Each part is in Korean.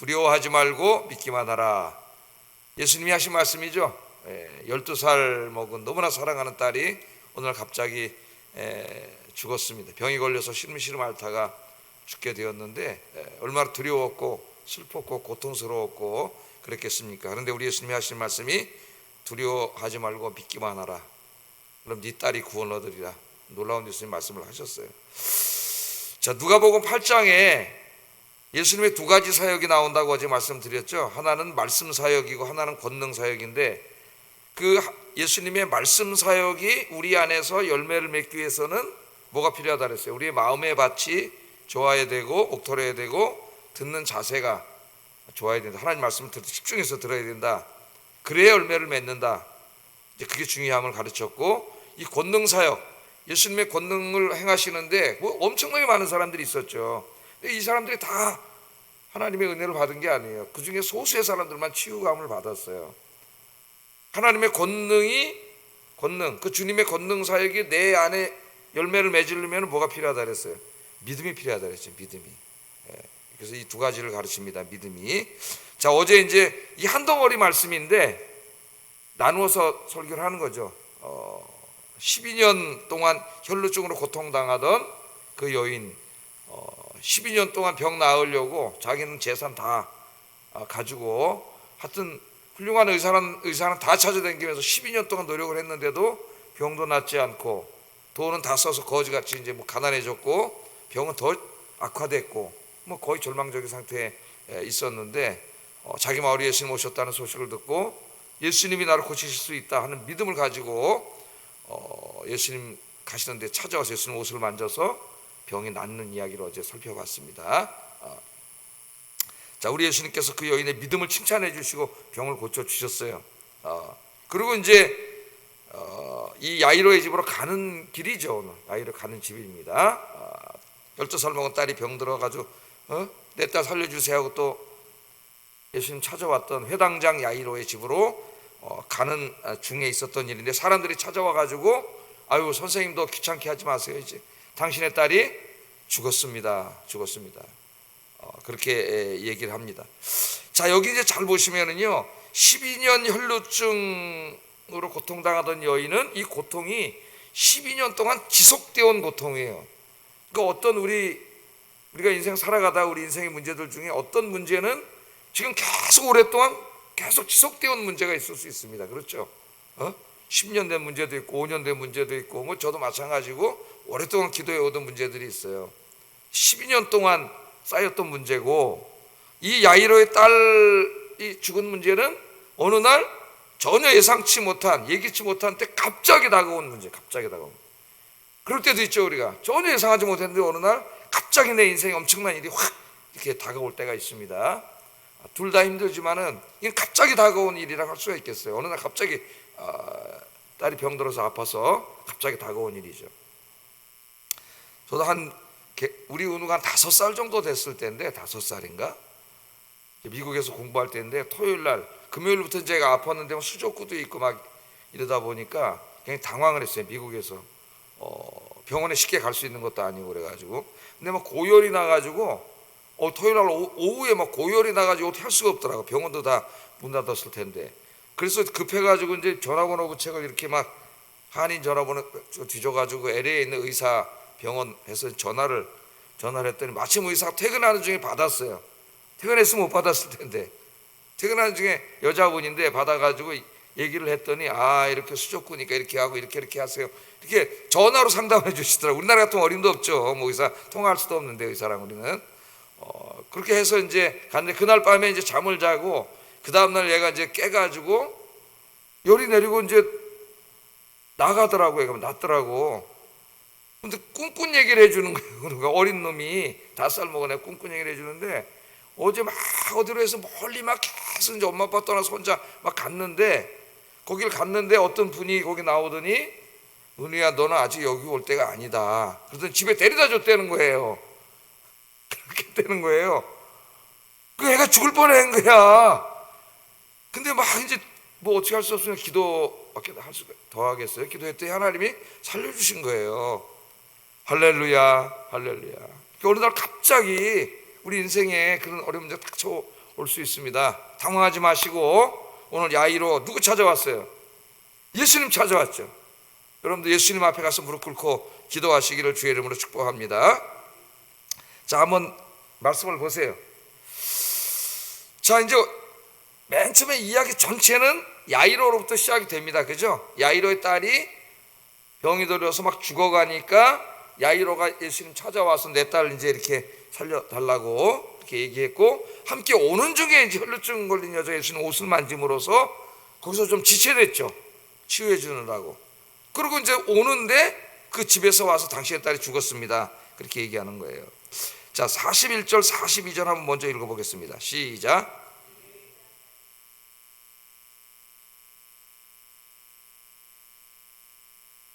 두려워하지 말고 믿기만 하라. 예수님이 하신 말씀이죠. 12살 먹은 너무나 사랑하는 딸이 오늘 갑자기 죽었습니다. 병이 걸려서 시름시름 앓다가 죽게 되었는데 얼마나 두려웠고 슬펐고 고통스러웠고 그랬겠습니까? 그런데 우리 예수님이 하신 말씀이 두려워하지 말고 믿기만 하라. 그럼 네 딸이 구원 얻으리라. 놀라운 예수님 말씀을 하셨어요. 자, 누가복음 8장에 예수님의 두 가지 사역이 나온다고 어제 말씀드렸죠. 하나는 말씀 사역이고 하나는 권능 사역인데, 그 예수님의 말씀 사역이 우리 안에서 열매를 맺기 위해서는 뭐가 필요하다 그랬어요? 우리의 마음의 밭이 좋아야 되고 옥토려야 되고 듣는 자세가 좋아야 된다. 하나님 말씀을 집중해서 들어야 된다. 그래야 열매를 맺는다. 이제 그게 중요함을 가르쳤고, 이 권능 사역, 예수님의 권능을 행하시는데 뭐 엄청나게 많은 사람들이 있었죠. 근데 이 사람들이 다 하나님의 은혜를 받은 게 아니에요. 그 중에 소수의 사람들만 치유감을 받았어요. 하나님의 권능, 그 주님의 권능 사역이 내 안에 열매를 맺으려면 뭐가 필요하다 그랬어요? 믿음이 필요하다 그랬죠. 믿음이. 그래서 이 두 가지를 가르칩니다. 믿음이. 자, 어제 이제 이 한 덩어리 말씀인데 나누어서 설교를 하는 거죠. 12년 동안 혈루증으로 고통당하던 그 여인, 12년 동안 병 나으려고 자기는 재산 다 가지고 하여튼 훌륭한 의사는 다 찾아다니면서 12년 동안 노력을 했는데도 병도 낫지 않고 돈은 다 써서 거지같이 이제 뭐 가난해졌고 병은 더 악화됐고 뭐 거의 절망적인 상태에 있었는데 자기 마을에 예수님 오셨다는 소식을 듣고 예수님이 나를 고치실 수 있다 하는 믿음을 가지고 예수님 가시는데 찾아와서 예수님 옷을 만져서 병이 낫는 이야기를 어제 살펴봤습니다. 자, 우리 예수님께서 그 여인의 믿음을 칭찬해 주시고 병을 고쳐 주셨어요. 그리고 이제 이 야이로의 집으로 가는 길이죠. 오늘 야이로 가는 집입니다. 12살 먹은 딸이 병 들어가지고 내 딸 살려주세요 하고 또 예수님 찾아왔던 회당장 야이로의 집으로 가는 중에 있었던 일인데, 사람들이 찾아와 가지고 아유 선생님도 귀찮게 하지 마세요. 이제 당신의 딸이 죽었습니다. 그렇게 얘기를 합니다. 자, 여기 이제 잘 보시면은요, 12년 혈루증으로 고통당하던 여인은 이 고통이 12년 동안 지속되어 온 고통이에요. 그러니까 어떤 우리가 인생 살아가다 우리 인생의 문제들 중에 어떤 문제는 지금 계속 오랫동안 계속 지속되어 온 문제가 있을 수 있습니다. 그렇죠? 10년 된 문제도 있고 5년 된 문제도 있고 뭐 저도 마찬가지고 오랫동안 기도해 오던 문제들이 있어요. 12년 동안 쌓였던 문제고, 이 야이로의 딸이 죽은 문제는 어느 날 전혀 예상치 못한, 예기치 못한 때 갑자기 다가온 문제. 그럴 때도 있죠. 우리가 전혀 예상하지 못했는데 어느 날 갑자기 내 인생에 엄청난 일이 확 이렇게 다가올 때가 있습니다. 둘 다 힘들지만은 이건 갑자기 다가온 일이라고 할 수가 있겠어요. 어느 날 갑자기 딸이 병들어서 아파서 갑자기 다가온 일이죠. 저도 우리 은우가 한 5살 정도 됐을 때인데, 5살인가? 미국에서 공부할 때인데, 토요일날, 금요일부터 제가 아팠는데 수족구도 있고 막 이러다 보니까 그냥 당황을 했어요. 미국에서 병원에 쉽게 갈 수 있는 것도 아니고 그래가지고. 근데 막 고열이 나가지고 토요일날 오후에 막 고열이 나가지고 어떻게 할 수가 없더라고. 병원도 다 문 닫았을 텐데. 그래서 급해가지고 이제 전화번호 부책을 이렇게 막 한인 전화번호 뒤져가지고 LA에 있는 의사 병원에서 전화를 했더니 마침 의사가 퇴근하는 중에 받았어요. 퇴근했으면 못 받았을 텐데, 퇴근하는 중에 여자분인데 받아가지고 얘기를 했더니 이렇게 수족구니까 이렇게 하고 이렇게 하세요. 이렇게 전화로 상담해 주시더라고요. 우리나라 같은 어림도 없죠. 뭐 의사 통화할 수도 없는데 의사랑 우리는. 그렇게 해서 이제 갔는데 그날 밤에 이제 잠을 자고 그 다음날 얘가 이제 깨가지고 열이 내리고 이제 나가더라고요. 그럼 낫더라고. 근데 꿍꿍 얘기를 해주는 거예요. 그러니까 어린 놈이 5살 먹은 애 꿍꿍 얘기를 해주는데, 어제 막 어디로 해서 멀리 막 계속 이제 엄마 아빠 떠나서 혼자 막 거길 갔는데 어떤 분이 거기 나오더니, 은우야 너는 아직 여기 올 때가 아니다. 그러더니 집에 데려다 줬다는 거예요. 그렇게 되는 거예요. 그 애가 죽을 뻔한 거야. 근데 막 이제 뭐 어떻게 할 수 없으면 기도밖에 할 수가 더 하겠어요. 기도했더니 하나님이 살려주신 거예요. 할렐루야. 어느 날 갑자기 우리 인생에 그런 어려운 문제가 닥쳐올 수 있습니다. 당황하지 마시고 오늘 야이로 누구 찾아왔어요? 예수님 찾아왔죠. 여러분도 예수님 앞에 가서 무릎 꿇고 기도하시기를 주의 이름으로 축복합니다. 자, 한번 말씀을 보세요. 자, 이제 맨 처음에 이야기 전체는 야이로로부터 시작이 됩니다. 그죠? 야이로의 딸이 병이 들어서 막 죽어가니까 야이로가 예수님 찾아와서 내 딸 이제 이렇게 살려달라고 이렇게 얘기했고, 함께 오는 중에 이제 혈루증 걸린 여자 예수님 옷을 만짐으로써 거기서 좀 지체됐죠. 치유해 주느라고. 그리고 이제 오는데 그 집에서 와서 당신의 딸이 죽었습니다. 그렇게 얘기하는 거예요. 자, 41절 42절 한번 먼저 읽어보겠습니다. 시작.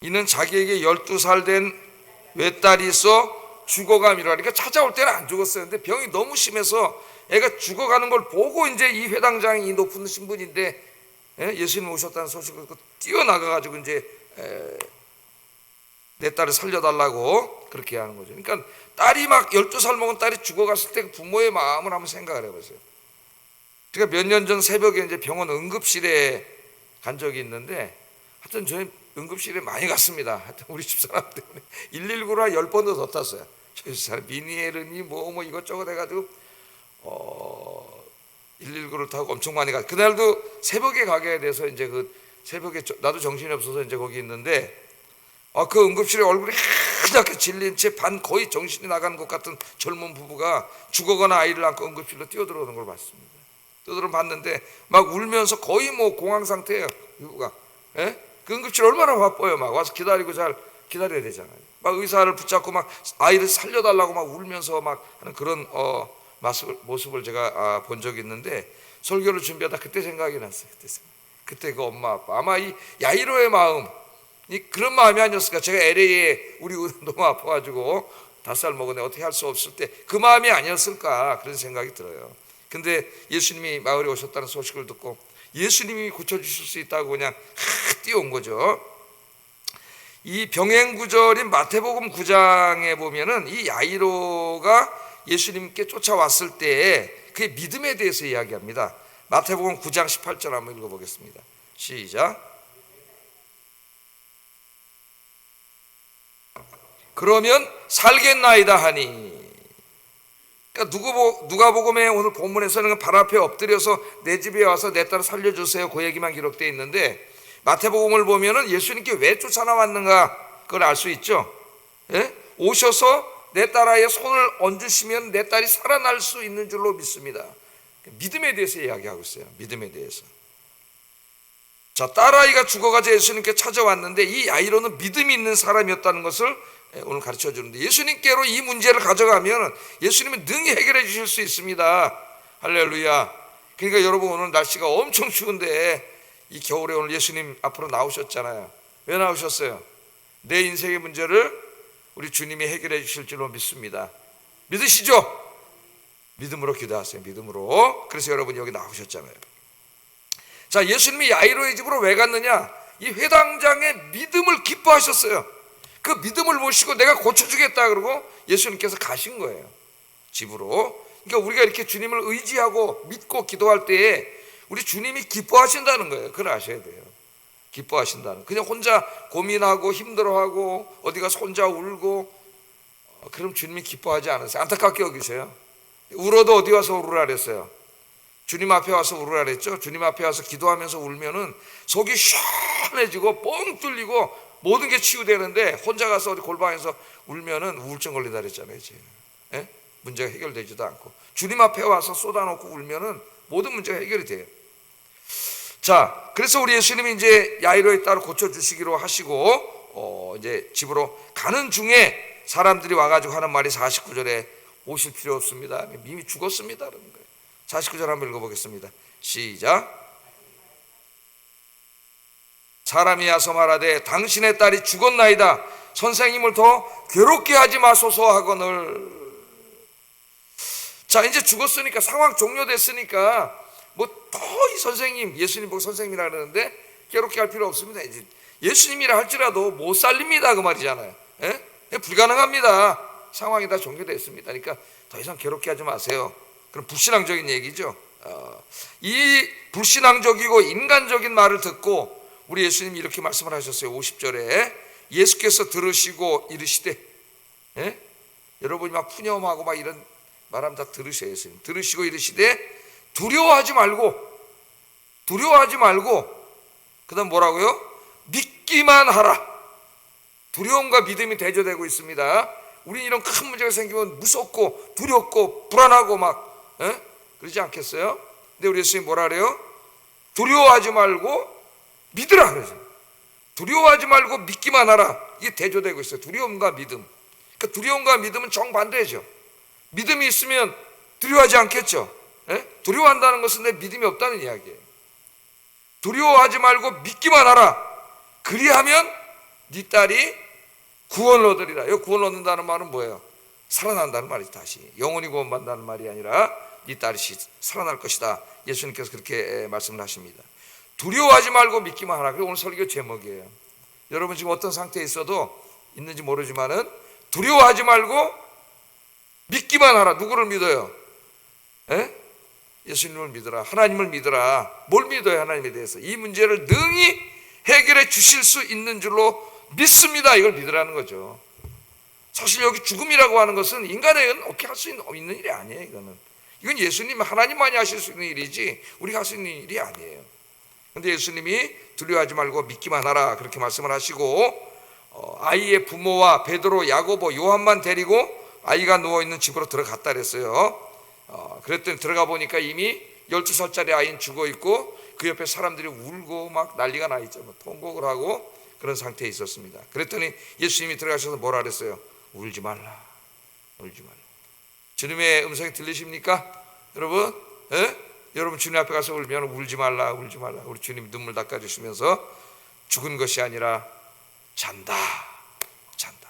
이는 자기에게 12살 된 외딸이 있어 죽어감이라. 그러니까 찾아올 때는 안 죽었어요. 근데 병이 너무 심해서 애가 죽어가는 걸 보고 이제 이 회당장이, 이 높은 신분인데 예수님 오셨다는 소식을 뛰어나가가지고 이제 내 딸을 살려달라고 그렇게 하는 거죠. 그러니까 딸이 막 12살 먹은 딸이 죽어갔을 때 그 부모의 마음을 한번 생각을 해보세요. 제가 몇 년 전 새벽에 이제 병원 응급실에 간 적이 있는데, 하여튼 저희 응급실에 많이 갔습니다. 하여튼 우리 집사람 때문에 119를 한 10번도 더 탔어요. 저희 집사람 미니엘은이 뭐 이것저것 해가지고 119를 타고 엄청 많이 갔어요. 그날도 새벽에 가게 돼서 이제 그 새벽에 나도 정신이 없어서 이제 거기 있는데, 그 응급실에 얼굴이 하얗게 질린 채 거의 정신이 나가는 것 같은 젊은 부부가 죽어가나 아이를 안고 응급실로 뛰어들어오는 걸 봤습니다. 뛰어들어 봤는데 막 울면서 거의 뭐 공황 상태예요, 부부가. 그 응급실 얼마나 바빠요. 막 와서 기다리고 잘 기다려야 되잖아요. 막 의사를 붙잡고 막 아이를 살려달라고 막 울면서 막 하는 그런 모습을 제가 본 적이 있는데, 설교를 준비하다 그때 생각이 났어요. 그때 그 엄마 아빠, 아마 이 야이로의 마음, 그런 마음이 아니었을까. 제가 LA에 우리 너무 아파가지고 5살 먹었는데 어떻게 할 수 없을 때 그 마음이 아니었을까, 그런 생각이 들어요. 근데 예수님이 마을에 오셨다는 소식을 듣고 예수님이 고쳐주실 수 있다고 그냥 뛰어온 거죠. 이 병행구절인 마태복음 9장에 보면은 이 야이로가 예수님께 쫓아왔을 때 그의 믿음에 대해서 이야기합니다. 마태복음 9장 18절 한번 읽어보겠습니다. 시작. 그러면 살겠나이다 하니. 그러니까 누가복음의 오늘 본문에서는 발 앞에 엎드려서 내 집에 와서 내 딸을 살려주세요, 그 얘기만 기록되어 있는데, 마태복음을 보면은 예수님께 왜 쫓아나왔는가 그걸 알 수 있죠. 오셔서 내 딸아이의 손을 얹으시면 내 딸이 살아날 수 있는 줄로 믿습니다. 믿음에 대해서 이야기하고 있어요. 믿음에 대해서. 자, 딸아이가 죽어가지고 예수님께 찾아왔는데 이 야이로는 믿음이 있는 사람이었다는 것을 오늘 가르쳐 주는데, 예수님께로 이 문제를 가져가면 예수님은 능히 해결해 주실 수 있습니다. 할렐루야. 그러니까 여러분, 오늘 날씨가 엄청 추운데 이 겨울에 오늘 예수님 앞으로 나오셨잖아요. 왜 나오셨어요? 내 인생의 문제를 우리 주님이 해결해 주실 줄로 믿습니다. 믿으시죠? 믿음으로 기도하세요. 믿음으로. 그래서 여러분 여기 나오셨잖아요. 자, 예수님이 야이로의 집으로 왜 갔느냐? 이 회당장의 믿음을 기뻐하셨어요. 그 믿음을 보시고 내가 고쳐주겠다 그러고 예수님께서 가신 거예요, 집으로. 그러니까 우리가 이렇게 주님을 의지하고 믿고 기도할 때에 우리 주님이 기뻐하신다는 거예요. 그걸 아셔야 돼요. 기뻐하신다는. 그냥 혼자 고민하고 힘들어하고 어디 가서 혼자 울고 그럼 주님이 기뻐하지 않으세요. 안타깝게 여기세요. 울어도 어디 와서 울으라 그랬어요? 주님 앞에 와서 울으라 그랬죠. 주님 앞에 와서 기도하면서 울면은 속이 시원해지고 뻥 뚫리고 모든 게 치유되는데, 혼자 가서 어디 골방에서 울면은 우울증 걸린다 그랬잖아요. 문제가 해결되지도 않고, 주님 앞에 와서 쏟아놓고 울면은 모든 문제가 해결이 돼요. 자, 그래서 우리 예수님이 이제 야이로의 딸을 고쳐주시기로 하시고 이제 집으로 가는 중에 사람들이 와가지고 하는 말이 49절에 오실 필요 없습니다, 이미 죽었습니다 그러는 거예요. 49절 한번 읽어보겠습니다. 시작. 사람이 와서 말하되 당신의 딸이 죽었나이다, 선생님을 더 괴롭게 하지 마소서 하거늘. 자, 이제 죽었으니까, 상황 종료됐으니까 뭐 더 이 선생님, 예수님 보고 선생님이라 그러는데 괴롭게 할 필요 없습니다. 이제 예수님이라 할지라도 못 살립니다 그 말이잖아요. 불가능합니다. 상황이 다 종료됐습니다. 그러니까 더 이상 괴롭게 하지 마세요. 그럼 불신앙적인 얘기죠. 이 불신앙적이고 인간적인 말을 듣고 우리 예수님이 이렇게 말씀을 하셨어요. 50절에 예수께서 들으시고 이르시되, 예? 여러분이 막 푸념하고 막 이런 말하면 다 들으셔야 했어요. 들으시고 이르시되 두려워하지 말고 그 다음 뭐라고요? 믿기만 하라. 두려움과 믿음이 대조되고 있습니다. 우리는 이런 큰 문제가 생기면 무섭고 두렵고 불안하고 막 그러지 않겠어요? 근데 우리 예수님이 뭐라 그래요? 두려워하지 말고 믿으라 그러죠. 두려워하지 말고 믿기만 하라. 이게 대조되고 있어요. 두려움과 믿음. 그러니까 두려움과 믿음은 정반대죠. 믿음이 있으면 두려워하지 않겠죠. 두려워한다는 것은 내 믿음이 없다는 이야기예요. 두려워하지 말고 믿기만 하라. 그리하면 네 딸이 구원을 얻으리라. 여기 구원을 얻는다는 말은 뭐예요? 살아난다는 말이지. 다시 영원히 구원받는다는 말이 아니라 네 딸이 살아날 것이다. 예수님께서 그렇게 말씀을 하십니다. 두려워하지 말고 믿기만 하라. 그게 오늘 설교 제목이에요. 여러분 지금 어떤 상태에 있어도 있는지 모르지만은 두려워하지 말고 믿기만 하라. 누구를 믿어요? 예수님을 믿으라. 하나님을 믿으라. 뭘 믿어요? 하나님에 대해서 이 문제를 능히 해결해 주실 수 있는 줄로 믿습니다. 이걸 믿으라는 거죠. 사실 여기 죽음이라고 하는 것은 인간의 어떻게 할 수 있는 일이 아니에요. 이건 예수님 하나님만이 하실 수 있는 일이지 우리가 할 수 있는 일이 아니에요. 그런데 예수님이 두려워하지 말고 믿기만 하라 그렇게 말씀을 하시고 아이의 부모와 베드로, 야고보, 요한만 데리고 아이가 누워있는 집으로 들어갔다 그랬어요. 그랬더니 들어가 보니까 이미 12살짜리 아이는 죽어있고 그 옆에 사람들이 울고 막 난리가 나 있죠. 통곡을 하고 그런 상태에 있었습니다. 그랬더니 예수님이 들어가셔서 뭐라 그랬어요? 울지 말라. 울지 말라. 주님의 음성이 들리십니까? 여러분? 여러분 주님 앞에 가서 울면 울지 말라. 울지 말라. 우리 주님이 눈물 닦아주시면서 죽은 것이 아니라 잔다. 잔다.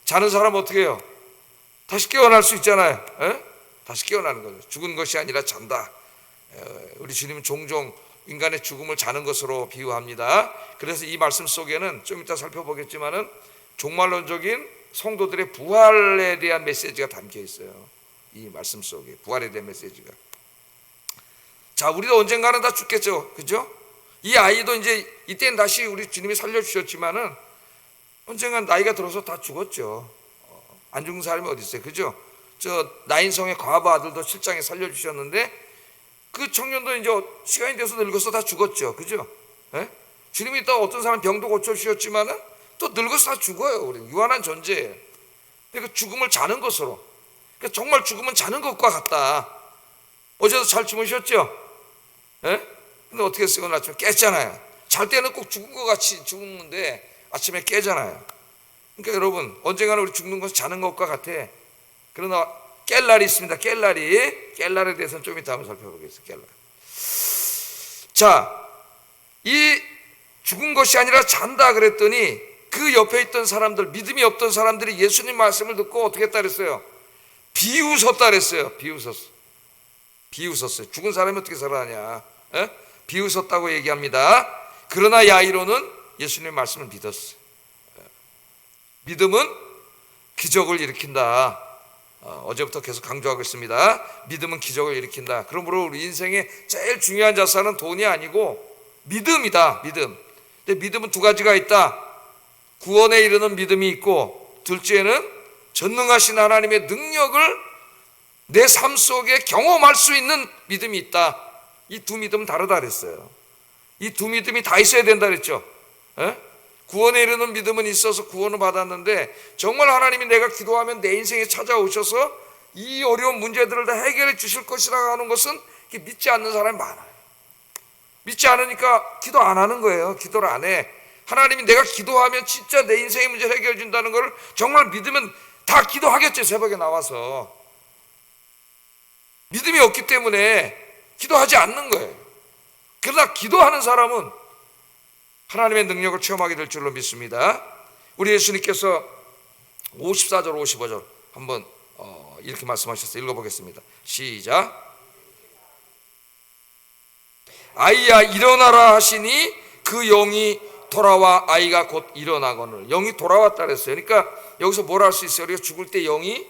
자는 사람 어떻게 해요? 다시 깨어날 수 있잖아요. 다시 깨어나는 거죠. 죽은 것이 아니라 잔다. 우리 주님은 종종 인간의 죽음을 자는 것으로 비유합니다. 그래서 이 말씀 속에는 좀 이따 살펴보겠지만은 종말론적인 성도들의 부활에 대한 메시지가 담겨 있어요. 이 말씀 속에 부활에 대한 메시지가. 자, 우리도 언젠가는 다 죽겠죠, 그죠? 이 아이도 이제 이때는 다시 우리 주님이 살려주셨지만은 언젠간 나이가 들어서 다 죽었죠. 안 죽는 사람이 어디 있어요, 그죠? 저 나인성의 과부 아들도 7장에 살려주셨는데 그 청년도 이제 시간이 돼서 늙어서 다 죽었죠, 그죠? 주님이 또 어떤 사람 병도 고쳐주셨지만은 또 늙어서 다 죽어요. 우리는 유한한 존재예요. 그 죽음을 자는 것으로, 그러니까 정말 죽음은 자는 것과 같다. 어제도 잘 주무셨죠? 근데 어떻게 했어요? 오늘 아침에 깼잖아요. 잘 때는 꼭 죽은 것 같이 죽는데 아침에 깨잖아요. 그러니까 여러분 언젠가는 우리 죽는 것은 자는 것과 같아. 그러나 깰 날이 있습니다. 깰 날에 대해서는 좀 이따 한번 살펴보겠습니다. 깰 날. 자, 이 죽은 것이 아니라 잔다 그랬더니 그 옆에 있던 사람들, 믿음이 없던 사람들이 예수님 말씀을 듣고 어떻게 했다 그랬어요? 비웃었다 그랬어요. 비웃었어요. 죽은 사람이 어떻게 살아나냐? 비웃었다고 얘기합니다. 그러나 야이로는 예수님의 말씀을 믿었어요. 믿음은 기적을 일으킨다. 어제부터 계속 강조하고 있습니다. 믿음은 기적을 일으킨다. 그러므로 우리 인생의 제일 중요한 자산은 돈이 아니고 믿음이다. 믿음. 근데 믿음은 두 가지가 있다. 구원에 이르는 믿음이 있고, 둘째는 전능하신 하나님의 능력을 내 삶 속에 경험할 수 있는 믿음이 있다. 이 두 믿음은 다르다 그랬어요. 이 두 믿음이 다 있어야 된다 그랬죠. 구원에 이르는 믿음은 있어서 구원을 받았는데 정말 하나님이 내가 기도하면 내 인생에 찾아오셔서 이 어려운 문제들을 다 해결해 주실 것이라고 하는 것은 믿지 않는 사람이 많아요. 믿지 않으니까 기도 안 하는 거예요. 기도를 안 해. 하나님이 내가 기도하면 진짜 내 인생의 문제를 해결해 준다는 걸 정말 믿으면 다 기도하겠죠. 새벽에 나와서. 믿음이 없기 때문에 기도하지 않는 거예요. 그러나 기도하는 사람은 하나님의 능력을 체험하게 될 줄로 믿습니다. 우리 예수님께서 54절 55절 한번 이렇게 말씀하셨어요. 읽어보겠습니다. 시작. 아이야 일어나라 하시니 그 영이 돌아와 아이가 곧 일어나거늘. 영이 돌아왔다 그랬어요. 그러니까 여기서 뭘 할 수 있어요? 우리가 죽을 때 영이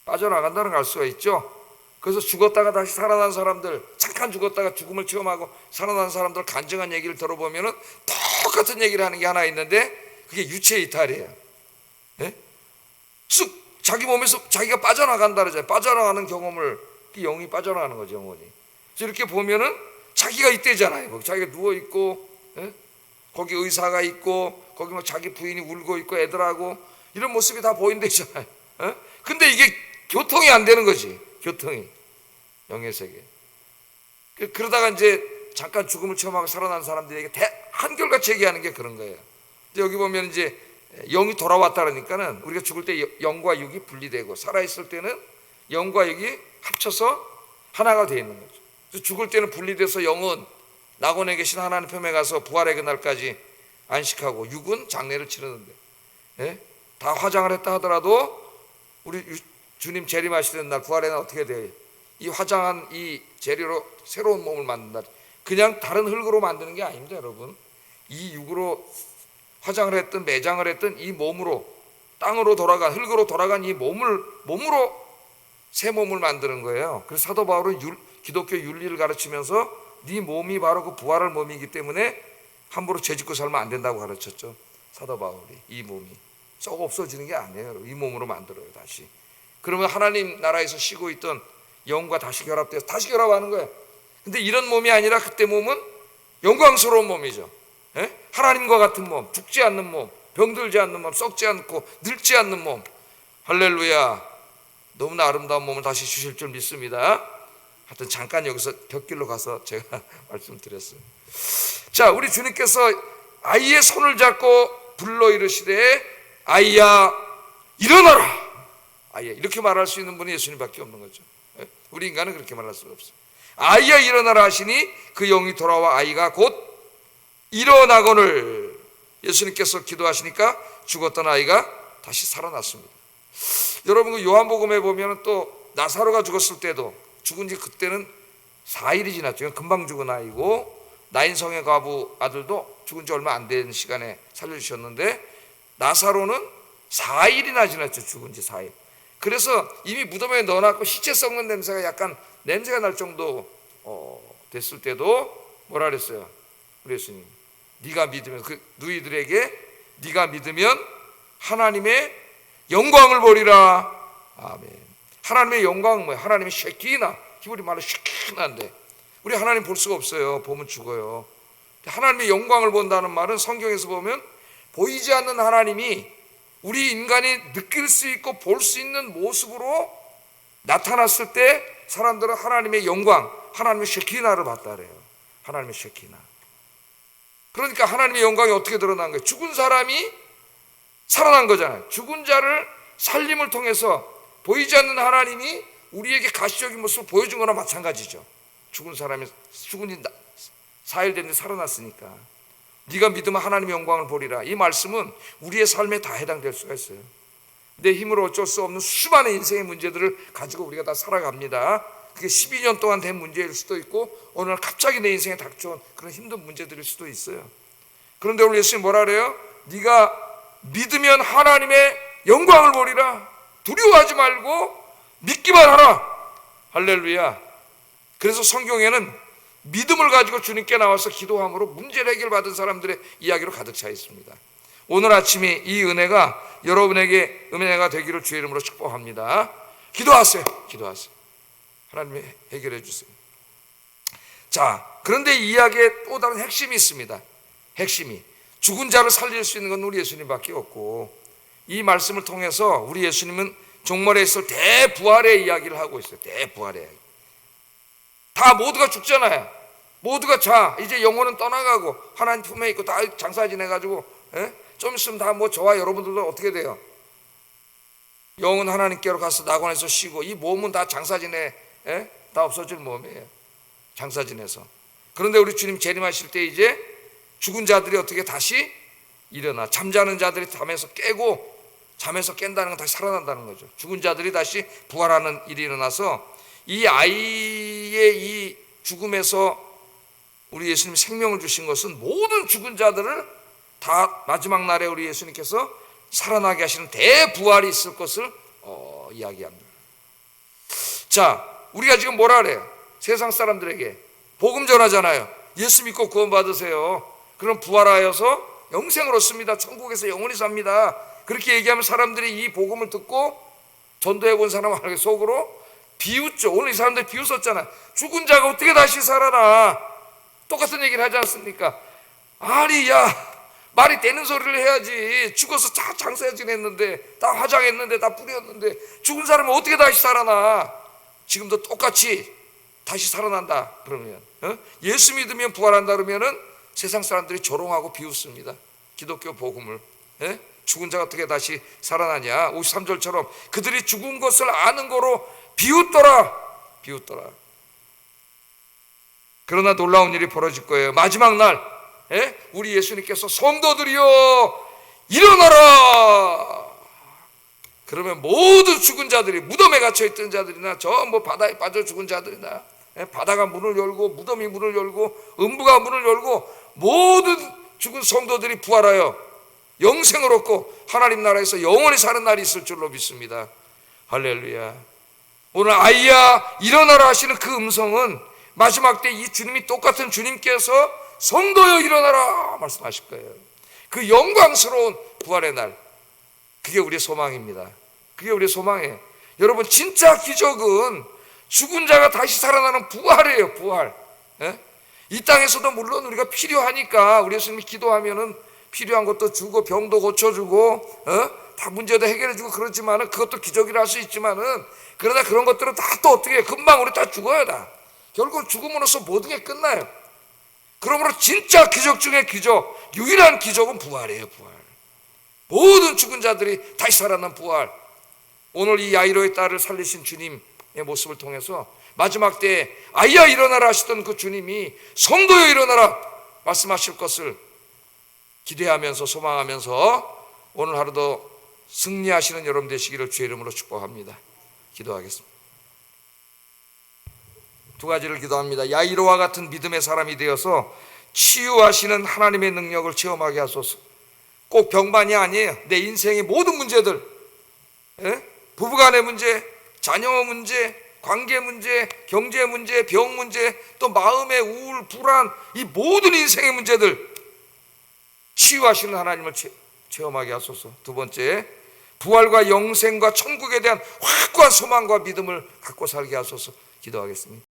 빠져나간다는 걸 알 수가 있죠. 그래서 죽었다가 다시 살아난 사람들, 잠깐 죽었다가 죽음을 체험하고 살아난 사람들 간증한 얘기를 들어보면은 똑같은 얘기를 하는 게 하나 있는데, 그게 유체 이탈이에요. 예? 쑥 자기 몸에서 자기가 빠져나간다 그러잖아요. 빠져나가는 경험을, 그 영이 빠져나가는 거죠, 영혼이. 그래서 이렇게 보면은 자기가 이때잖아요. 자기가 누워 있고, 예? 거기 의사가 있고, 거기 뭐 자기 부인이 울고 있고, 애들하고 이런 모습이 다 보인대잖아요. 예? 근데 이게 교통이 안 되는 거지. 교통이 영의 세계. 그러다가 이제 잠깐 죽음을 체험하고 살아난 사람들에게 한결같이 얘기하는 게 그런 거예요. 여기 보면 이제 영이 돌아왔다 그러니까는 우리가 죽을 때 영과 육이 분리되고, 살아있을 때는 영과 육이 합쳐서 하나가 되어 있는 거죠. 그래서 죽을 때는 분리돼서 영은 낙원에 계신 하나님 품에 가서 부활의 그날까지 안식하고, 육은 장례를 치르는데, 예? 다 화장을 했다 하더라도 우리 주님 재림하시는 날, 부활의 날 어떻게 돼요? 이 화장한 이 재료로 새로운 몸을 만든다. 그냥 다른 흙으로 만드는 게 아닙니다, 여러분. 이 육으로 화장을 했든 매장을 했든 이 몸으로, 땅으로 돌아간, 흙으로 돌아간 이 몸으로 새 몸을 만드는 거예요. 그래서 사도 바울은 기독교 윤리를 가르치면서 네 몸이 바로 그 부활할 몸이기 때문에 함부로 죄짓고 살면 안 된다고 가르쳤죠. 사도 바울이. 이 몸이 썩 없어지는 게 아니에요. 이 몸으로 만들어요, 다시. 그러면 하나님 나라에서 쉬고 있던 영과 다시 결합돼서 다시 결합하는 거예요. 근데 이런 몸이 아니라 그때 몸은 영광스러운 몸이죠. 예? 하나님과 같은 몸, 죽지 않는 몸, 병들지 않는 몸, 썩지 않고 늙지 않는 몸. 할렐루야. 너무나 아름다운 몸을 다시 주실 줄 믿습니다. 하여튼 잠깐 여기서 곁길로 가서 제가 말씀드렸어요. 자, 우리 주님께서 아이의 손을 잡고 불러 이르시되 아이야 일어나라. 아이야, 이렇게 말할 수 있는 분이 예수님밖에 없는 거죠. 우리 인간은 그렇게 말할 수가 없어요. 아이야 일어나라 하시니 그 영이 돌아와 아이가 곧 일어나거늘. 예수님께서 기도하시니까 죽었던 아이가 다시 살아났습니다. 여러분, 그 요한복음에 보면 또 나사로가 죽었을 때도, 죽은 지 그때는 4일이 지났죠. 금방 죽은 아이고, 나인성의 과부 아들도 죽은 지 얼마 안 된 시간에 살려주셨는데, 나사로는 4일이나 지났죠. 죽은 지 4일. 그래서 이미 무덤에 넣어놨고 시체 썩는 냄새가 약간 냄새가 날 정도 됐을 때도 뭐라 그랬어요? 우리 예수님, 네가 믿으면, 그 누이들에게 네가 믿으면 하나님의 영광을 보리라. 아멘. 하나님의 영광은 뭐예요? 하나님의 쉐키나, 히브리 말로 쉐키나인데 우리 하나님 볼 수가 없어요. 보면 죽어요. 하나님의 영광을 본다는 말은 성경에서 보면 보이지 않는 하나님이 우리 인간이 느낄 수 있고 볼 수 있는 모습으로 나타났을 때 사람들은 하나님의 영광, 하나님의 쉐키나를 봤다 그래요. 하나님의 쉐키나. 그러니까 하나님의 영광이 어떻게 드러난 거예요? 죽은 사람이 살아난 거잖아요. 죽은 자를 살림을 통해서 보이지 않는 하나님이 우리에게 가시적인 모습을 보여준 거나 마찬가지죠. 죽은 사람이 죽은 지 4일 됐는데 살아났으니까 네가 믿으면 하나님의 영광을 보리라. 이 말씀은 우리의 삶에 다 해당될 수가 있어요. 내 힘으로 어쩔 수 없는 수많은 인생의 문제들을 가지고 우리가 다 살아갑니다. 그게 12년 동안 된 문제일 수도 있고 어느 날 갑자기 내 인생에 닥쳐온 그런 힘든 문제들일 수도 있어요. 그런데 오늘 예수님 뭐라 그래요? 네가 믿으면 하나님의 영광을 보리라. 두려워하지 말고 믿기만 하라. 할렐루야. 그래서 성경에는 믿음을 가지고 주님께 나와서 기도함으로 문제를 해결받은 사람들의 이야기로 가득 차 있습니다. 오늘 아침에 이 은혜가 여러분에게 은혜가 되기를 주의 이름으로 축복합니다. 기도하세요. 기도하세요. 하나님이 해결해 주세요. 자, 그런데 이 이야기에 또 다른 핵심이 있습니다. 핵심이 죽은 자를 살릴 수 있는 건 우리 예수님밖에 없고, 이 말씀을 통해서 우리 예수님은 종말에 있을 대부활의 이야기를 하고 있어요. 대부활의 이야기. 다 모두가 죽잖아요. 모두가 자 이제 영혼은 떠나가고 하나님 품에 있고 다 장사 지내가지고 좀 있으면 다 뭐 저와 여러분들도 어떻게 돼요? 영은 하나님께로 가서 낙원에서 쉬고 이 몸은 다 장사 지내 다 없어질 몸이에요. 장사 지내서. 그런데 우리 주님 재림하실 때 이제 죽은 자들이 어떻게 다시 일어나, 잠자는 자들이 잠에서 깬다는 건 다시 살아난다는 거죠. 죽은 자들이 다시 부활하는 일이 일어나서 이 아이의 이 죽음에서 우리 예수님이 생명을 주신 것은 모든 죽은 자들을 다 마지막 날에 우리 예수님께서 살아나게 하시는 대부활이 있을 것을 이야기합니다. 자, 우리가 지금 뭐라 그래요? 세상 사람들에게 복음 전하잖아요. 예수 믿고 구원 받으세요. 그럼 부활하여서 영생을 얻습니다. 천국에서 영원히 삽니다. 그렇게 얘기하면 사람들이 이 복음을 듣고 전도해 본 사람은 속으로 비웃죠. 오늘 이 사람들 비웃었잖아요. 죽은 자가 어떻게 다시 살아나? 똑같은 얘기를 하지 않습니까? 아니, 야, 말이 되는 소리를 해야지. 죽어서 다 장사 지냈는데, 다 화장했는데, 다 뿌렸는데 죽은 사람은 어떻게 다시 살아나? 지금도 똑같이 다시 살아난다 그러면, 예수 믿으면 부활한다 그러면은 세상 사람들이 조롱하고 비웃습니다. 기독교 복음을. 죽은 자가 어떻게 다시 살아나냐? 53절처럼 그들이 죽은 것을 아는 거로 비웃더라. 그러나 놀라운 일이 벌어질 거예요. 마지막 날 우리 예수님께서 성도들이여 일어나라. 그러면 모든 죽은 자들이, 무덤에 갇혀있던 자들이나 저 바다에 빠져 죽은 자들이나, 바다가 문을 열고 무덤이 문을 열고 음부가 문을 열고 모든 죽은 성도들이 부활하여 영생을 얻고 하나님 나라에서 영원히 사는 날이 있을 줄로 믿습니다. 할렐루야. 오늘 아이야 일어나라 하시는 그 음성은 마지막 때 이 주님이 똑같은 주님께서 성도여 일어나라 말씀하실 거예요. 그 영광스러운 부활의 날, 그게 우리의 소망입니다. 그게 우리의 소망이에요. 여러분, 진짜 기적은 죽은 자가 다시 살아나는 부활이에요. 부활. 이 땅에서도 물론 우리가 필요하니까 우리 예수님이 기도하면은 필요한 것도 주고 병도 고쳐주고 다 문제도 해결해주고 그렇지만은, 그것도 기적이라 할 수 있지만은, 그러나 그런 것들은 다 또 어떻게 해요? 금방 우리 다 죽어요. 다 결국 죽음으로써 모든 게 끝나요. 그러므로 진짜 기적 중에 기적, 유일한 기적은 부활이에요. 부활. 모든 죽은 자들이 다시 살아난 부활. 오늘 이 야이로의 딸을 살리신 주님의 모습을 통해서 마지막 때에 아이야 일어나라 하시던 그 주님이 성도여 일어나라 말씀하실 것을 기대하면서 소망하면서 오늘 하루도 승리하시는 여러분 되시기를 주의 이름으로 축복합니다. 기도하겠습니다. 두 가지를 기도합니다. 야이로와 같은 믿음의 사람이 되어서 치유하시는 하나님의 능력을 체험하게 하소서. 꼭 병만이 아니에요. 내 인생의 모든 문제들, 부부간의 문제, 자녀 문제, 관계 문제, 경제 문제, 병 문제, 또 마음의 우울, 불안, 이 모든 인생의 문제들 치유하시는 하나님을 체험하게 하소서. 두 번째, 부활과 영생과 천국에 대한 확고한 소망과 믿음을 갖고 살게 하소서. 기도하겠습니다.